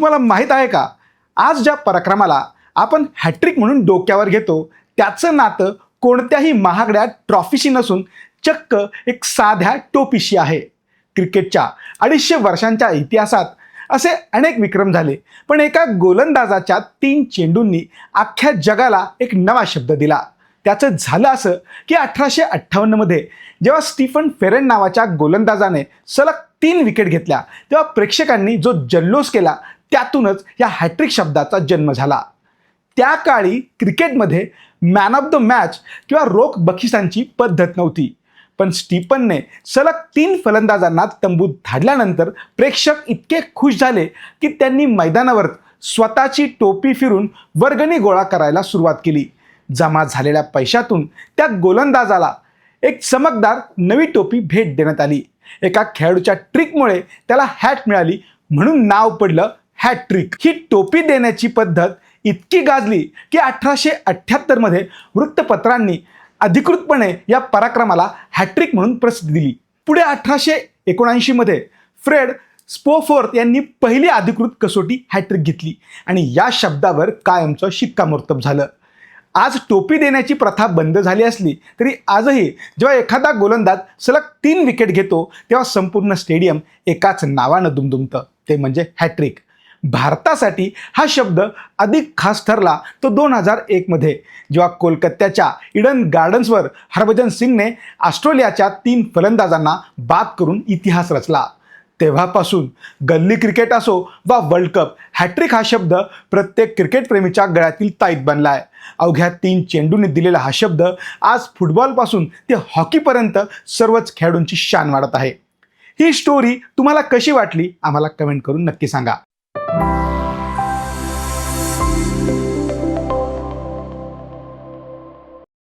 तुम्हाला माहीत आहे का, आज ज्या पराक्रमाला आपण हॅट्रिक म्हणून डोक्यावर घेतो त्याचं नातं कोणत्याही महागड्या ट्रॉफीशी नसून चक्क एक साध्या टोपीशी आहे. क्रिकेटच्या 250 वर्षांच्या इतिहासात असे अनेक विक्रम झाले, पण एका गोलंदाजाच्या 3 चेंडूंनी अख्ख्या जगाला एक नवा शब्द दिला. त्याचं झालं असं की 1858 मध्ये जेव्हा स्टीफन फेरेन नावाच्या गोलंदाजाने सलग 3 विकेट घेतल्या, तेव्हा प्रेक्षकांनी जो जल्लोष केला त्यातूनच या हॅट्रिक शब्दाचा जन्म झाला. त्या काळी क्रिकेटमध्ये मॅन ऑफ द मॅच किंवा रोख बक्षिसांची पद्धत नव्हती, पण स्टीफनने सलग 3 फलंदाजांना तंबूत धाडल्यानंतर प्रेक्षक इतके खुश झाले की त्यांनी मैदानावर स्वतःची टोपी फिरून वर्गणी गोळा करायला सुरुवात केली. जमा झालेल्या पैशातून त्या गोलंदाजाला एक चमकदार नवी टोपी भेट देण्यात आली. एका खेळाडूच्या ट्रिकमुळे त्याला हॅट मिळाली, म्हणून नाव पडलं हॅट्रिक. ही टोपी देण्याची पद्धत इतकी गाजली की 1878 मध्ये वृत्तपत्रांनी अधिकृतपणे या पराक्रमाला हॅट्रिक म्हणून प्रसिद्धी दिली. पुढे 1879 मध्ये फ्रेड स्पोफोर्थ यांनी पहिली अधिकृत कसोटी हॅट्रिक घेतली आणि या शब्दावर कायमचं शिक्कामोर्तब झालं. आज टोपी देण्याची प्रथा बंद झाली असली तरी आजही जेव्हा एखादा गोलंदाज सलग 3 विकेट घेतो तेव्हा संपूर्ण स्टेडियम एकाच नावानं दुमदुमतं, ते म्हणजे हॅट्रिक. भारतासाठी हा शब्द अधिक खास ठरला तो 2001 मध्ये, जेव्हा कोलकात्याच्या इडन गार्डन्सवर हरभजन सिंगने ऑस्ट्रेलियाच्या 3 फलंदाजांना बाद करून इतिहास रचला. तेव्हापासून गल्ली क्रिकेट असो वा वर्ल्ड कप, हॅट्रिक हा शब्द प्रत्येक क्रिकेटप्रेमीच्या गळ्यातील ताईत बनला आहे. अवघ्या 3 चेंडूंनी दिलेला हा शब्द आज फुटबॉलपासून ते हॉकीपर्यंत सर्वच खेळाडूंची शान वाढत आहे. ही स्टोरी तुम्हाला कशी वाटली आम्हाला कमेंट करून नक्की सांगा.